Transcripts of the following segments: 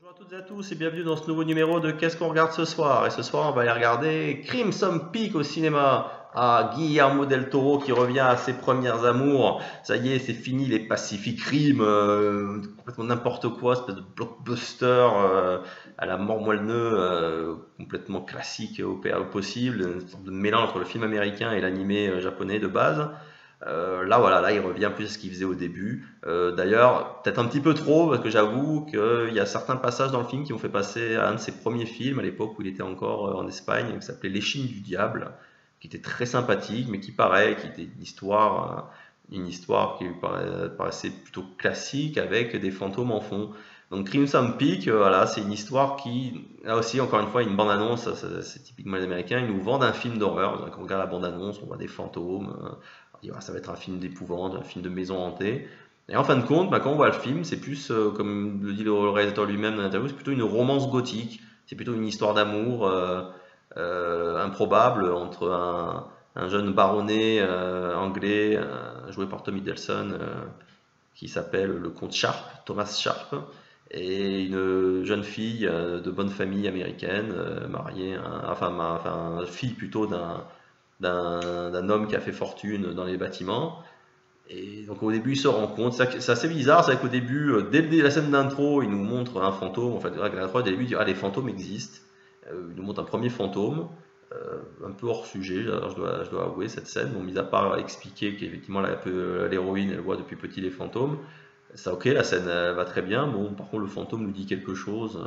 Bonjour à toutes et à tous et bienvenue dans ce nouveau numéro de Qu'est-ce qu'on regarde ce soir? Et ce soir, on va aller regarder Crimson Peak au cinéma. Ah, Guillermo del Toro qui revient à ses premières amours. Ça y est, c'est fini les Pacific Rim, complètement n'importe quoi, espèce de blockbuster à la mort moelle complètement classique au possible, une sorte de mélange entre le film américain et l'animé japonais de base. Là, voilà, là, il revient plus à ce qu'il faisait au début. D'ailleurs, peut-être un petit peu trop, parce que j'avoue qu'il y a certains passages dans le film qui m'ont fait passer à un de ses premiers films, à l'époque où il était encore en Espagne, qui s'appelait L'Échine du Diable, qui était très sympathique, mais qui paraît, qui était une histoire qui lui paraissait plutôt classique, avec des fantômes en fond. Donc Crimson Peak, voilà, c'est une histoire qui, là aussi, encore une fois, une bande-annonce, c'est typiquement les Américains, ils nous vendent un film d'horreur. Quand on regarde la bande-annonce, on voit des fantômes. On dit, ah, ça va être un film d'épouvante, un film de maison hantée. Et en fin de compte, quand on voit le film, c'est plus, comme le dit le réalisateur lui-même dans l'interview, c'est plutôt une romance gothique. C'est plutôt une histoire d'amour improbable entre un jeune baronnet anglais, joué par Tom Hiddleston, qui s'appelle le comte Sharp, Thomas Sharp, et une jeune fille de bonne famille américaine, mariée, fille plutôt d'un homme qui a fait fortune dans les bâtiments. Et donc au début, il se rend compte, c'est assez bizarre, c'est qu'au début, dès la scène d'intro, il nous montre un fantôme, en fait, dès au début, il dit, ah, les fantômes existent. Il nous montre un premier fantôme, un peu hors sujet, alors je dois avouer cette scène, bon, mis à part expliquer qu'effectivement l'héroïne, elle voit depuis petit les fantômes, ça ok, la scène elle va très bien, bon, par contre le fantôme nous dit quelque chose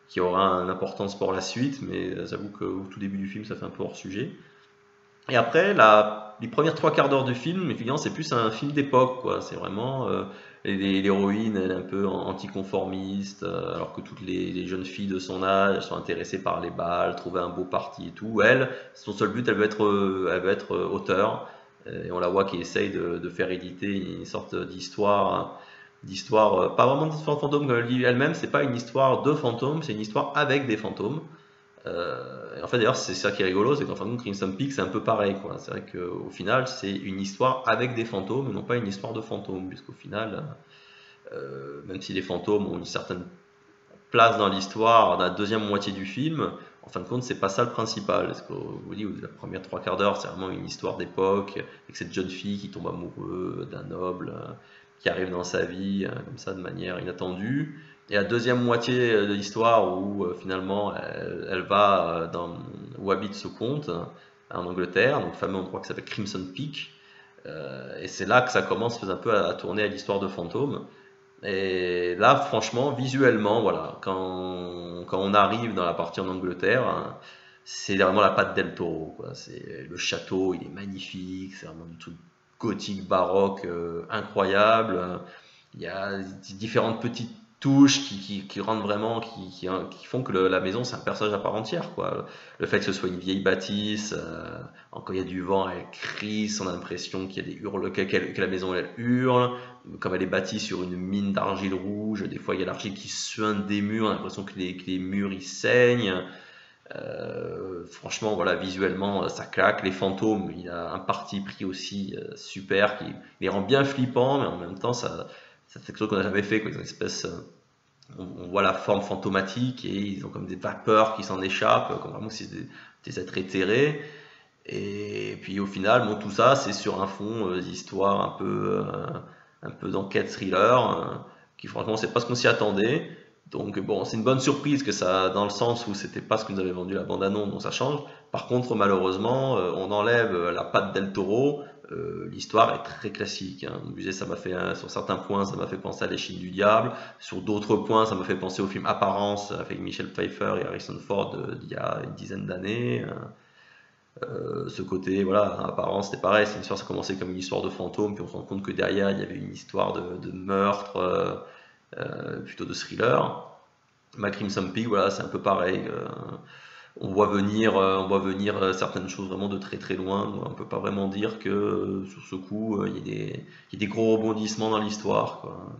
qui aura une importance pour la suite, mais j'avoue qu'au tout début du film, ça fait un peu hors sujet. Et après, les premières trois quarts d'heure du film, effectivement, c'est plus un film d'époque, quoi. C'est vraiment l'héroïne, elle est un peu anticonformiste, alors que toutes les jeunes filles de son âge elles sont intéressées par les balles, trouver un beau parti et tout. Elle, son seul but, elle veut être auteure, et on la voit qui essaye de faire éditer une sorte d'histoire, pas vraiment d'histoire de fantôme comme elle dit elle-même. C'est pas une histoire de fantômes, c'est une histoire avec des fantômes. En fait, d'ailleurs, c'est ça qui est rigolo, c'est qu'en fin de compte, Crimson Peak, c'est un peu pareil, quoi. C'est vrai qu'au final, c'est une histoire avec des fantômes, et non pas une histoire de fantômes, puisqu'au final, même si les fantômes ont une certaine place dans l'histoire, dans la deuxième moitié du film, en fin de compte, c'est pas ça le principal. Parce que vous dit, la première trois quarts d'heure, c'est vraiment une histoire d'époque, avec cette jeune fille qui tombe amoureux d'un noble, qui arrive dans sa vie, comme ça, de manière inattendue. Et la deuxième moitié de l'histoire où finalement elle va où habite ce comte en Angleterre, donc le fameux endroit qui s'appelle Crimson Peak, et c'est là que ça commence un peu à tourner à l'histoire de fantômes. Et là, franchement, visuellement, voilà, quand on arrive dans la partie en Angleterre, hein, c'est vraiment la patte del Toro, quoi. C'est le château, il est magnifique, c'est vraiment du truc gothique baroque incroyable. Il y a différentes petites touches qui rendent vraiment, qui font que la maison c'est un personnage à part entière, quoi. Le fait que ce soit une vieille bâtisse, quand il y a du vent, elle crie, on a l'impression qu'il y a des hurles, que la maison elle hurle, comme elle est bâtie sur une mine d'argile rouge, des fois il y a l'argile qui suinte des murs, on a l'impression que les murs ils saignent. Franchement, voilà, visuellement, ça claque. Les fantômes, il a un parti pris aussi super qui les rend bien flippants, mais en même temps, c'est quelque chose qu'on n'a jamais fait, quoi. Ils ont une espèce, on voit la forme fantomatique et ils ont comme des vapeurs qui s'en échappent, comme vraiment si c'était des êtres éthérés. Et puis au final, bon, tout ça, c'est sur un fond d'histoire un peu d'enquête thriller, qui franchement, c'est pas ce qu'on s'y attendait. Donc bon, c'est une bonne surprise que ça, dans le sens où c'était pas ce que nous avait vendu la bande-annonce, donc ça change. Par contre, malheureusement, on enlève la patte del Toro. L'histoire est très classique, hein. Comme je disais, ça m'a fait, sur certains points, ça m'a fait penser à L'Échine du Diable. Sur d'autres points, ça m'a fait penser au film Apparence avec Michel Pfeiffer et Harrison Ford d'il y a une dizaine d'années. Ce côté, voilà, Apparence, c'était pareil, c'est une histoire, ça commençait comme une histoire de fantôme, puis on se rend compte que derrière, il y avait une histoire de meurtre, plutôt de thriller. Crimson Peak, voilà, c'est un peu pareil. On voit venir certaines choses vraiment de très très loin. On peut pas vraiment dire que sur ce coup, il y a des gros rebondissements dans l'histoire, quoi.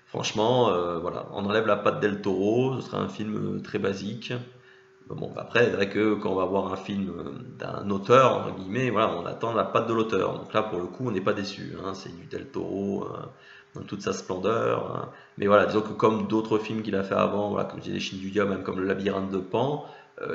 Franchement, voilà, on enlève la patte del Toro, ce sera un film très basique. Bon, après, c'est vrai que quand on va voir un film d'un auteur, entre guillemets, voilà, on attend la patte de l'auteur. Donc là, pour le coup, on n'est pas déçu, hein. C'est du Del Toro, dans toute sa splendeur, hein. Mais voilà, disons que comme d'autres films qu'il a fait avant, voilà, comme je disais, Shin du Diable, même comme Le Labyrinthe de Pan,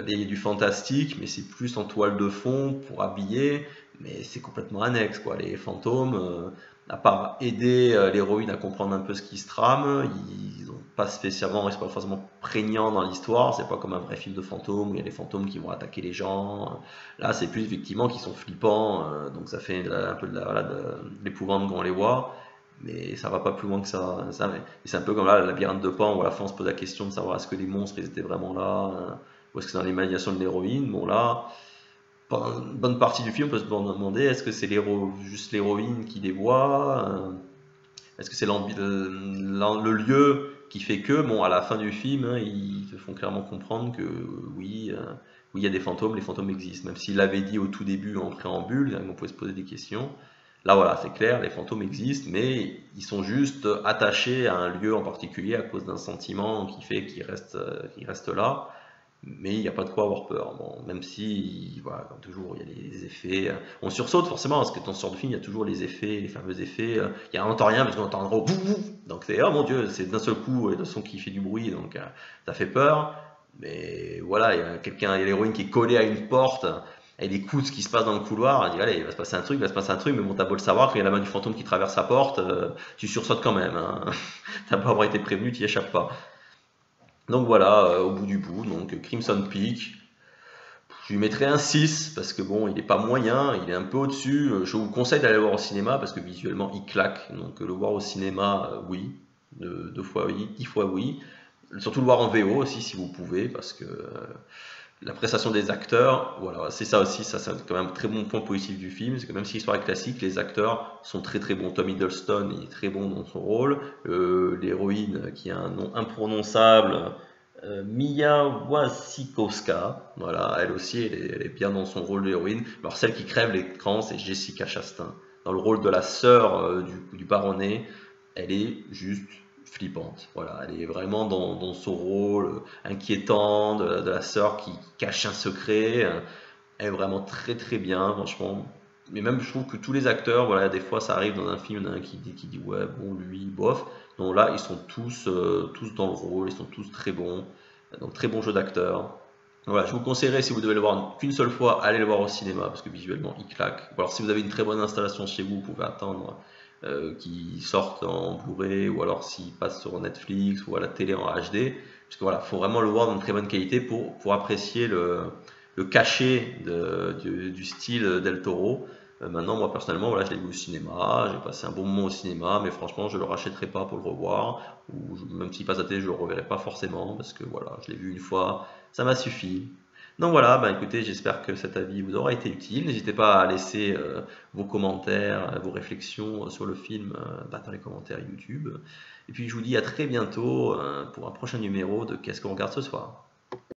il y a du fantastique, mais c'est plus en toile de fond pour habiller, mais c'est complètement annexe, quoi. Les fantômes, à part aider l'héroïne à comprendre un peu ce qui se trame, ils sont pas spécialement, ils sont pas forcément prégnants dans l'histoire, c'est pas comme un vrai film de fantômes où il y a des fantômes qui vont attaquer les gens. Là, c'est plus effectivement qu'ils sont flippants, donc ça fait un peu voilà, de l'épouvante quand on les voit, mais ça va pas plus loin que ça. Et c'est un peu comme là, le labyrinthe de Pan, où à la fin on se pose la question de savoir est-ce que les monstres ils étaient vraiment là, ou est-ce que c'est dans l'imagination de l'héroïne. Bon là, pendant une bonne partie du film, on peut se demander est-ce que c'est juste l'héroïne qui les voit, est-ce que c'est le lieu qui fait que, bon, à la fin du film, hein, ils te font clairement comprendre que oui, oui, il y a des fantômes, les fantômes existent. Même s'il l'avait dit au tout début en préambule, on pouvait se poser des questions. Là, voilà, c'est clair, les fantômes existent, mais ils sont juste attachés à un lieu en particulier à cause d'un sentiment qui fait qu'ils restent là. Mais il n'y a pas de quoi avoir peur. Bon, même si, voilà, comme toujours, il y a les effets. On sursaute forcément, parce que dans ce genre de film, il y a toujours les effets, les fameux effets. Il on n'entend rien, parce qu'on entend un gros boum boum. Donc c'est, oh mon Dieu, c'est d'un seul coup, le son qui fait du bruit, donc ça fait peur. Mais voilà, il y a quelqu'un, il y a l'héroïne qui est collée à une porte, elle écoute ce qui se passe dans le couloir, elle dit, allez, il va se passer un truc, il va se passer un truc, mais bon, t'as beau le savoir, quand il y a la main du fantôme qui traverse la porte, tu sursautes quand même, hein. T'as pas avoir été prévenu, tu y échappes pas. Donc voilà, au bout du bout, donc Crimson Peak, je lui mettrais un 6 parce que bon, il n'est pas moyen, il est un peu au-dessus. Je vous conseille d'aller le voir au cinéma parce que visuellement il claque. Donc le voir au cinéma, oui, deux fois oui, 10 fois oui. Surtout le voir en VO aussi si vous pouvez parce que la prestation des acteurs, voilà, c'est ça aussi, ça c'est quand même un très bon point positif du film, c'est que même si l'histoire est classique, les acteurs sont très très bons. Tom Hiddleston il est très bon dans son rôle, l'héroïne qui a un nom imprononçable, Mia Wasikowska, voilà, elle aussi elle est bien dans son rôle d'héroïne. Alors celle qui crève l'écran, c'est Jessica Chastain, dans le rôle de la sœur du baronnet, elle est juste flippante. Voilà, elle est vraiment dans son rôle inquiétant de la sœur qui cache un secret. Elle est vraiment très très bien, franchement. Mais même je trouve que tous les acteurs, voilà, des fois ça arrive dans un film, il y en a un qui dit ouais bon lui bof. Donc là ils sont tous dans le rôle, ils sont tous très bons. Donc très bon jeu d'acteur. Voilà, je vous conseillerais si vous devez le voir qu'une seule fois, allez le voir au cinéma parce que visuellement il claque. Ou alors si vous avez une très bonne installation chez vous, vous pouvez attendre qui sortent en Blu-ray ou alors s'ils passent sur Netflix ou à la télé en HD. Parce que voilà, faut vraiment le voir dans une très bonne qualité pour apprécier le cachet du style Del Toro. Maintenant, moi personnellement, voilà, je l'ai vu au cinéma, j'ai passé un bon moment au cinéma, mais franchement, je le rachèterai pas pour le revoir, ou même s'il passe à la télé, je le reverrai pas forcément, parce que voilà, je l'ai vu une fois, ça m'a suffi. Donc voilà, bah écoutez, j'espère que cet avis vous aura été utile. N'hésitez pas à laisser vos commentaires, vos réflexions sur le film dans les commentaires YouTube. Et puis je vous dis à très bientôt pour un prochain numéro de Qu'est-ce qu'on regarde ce soir.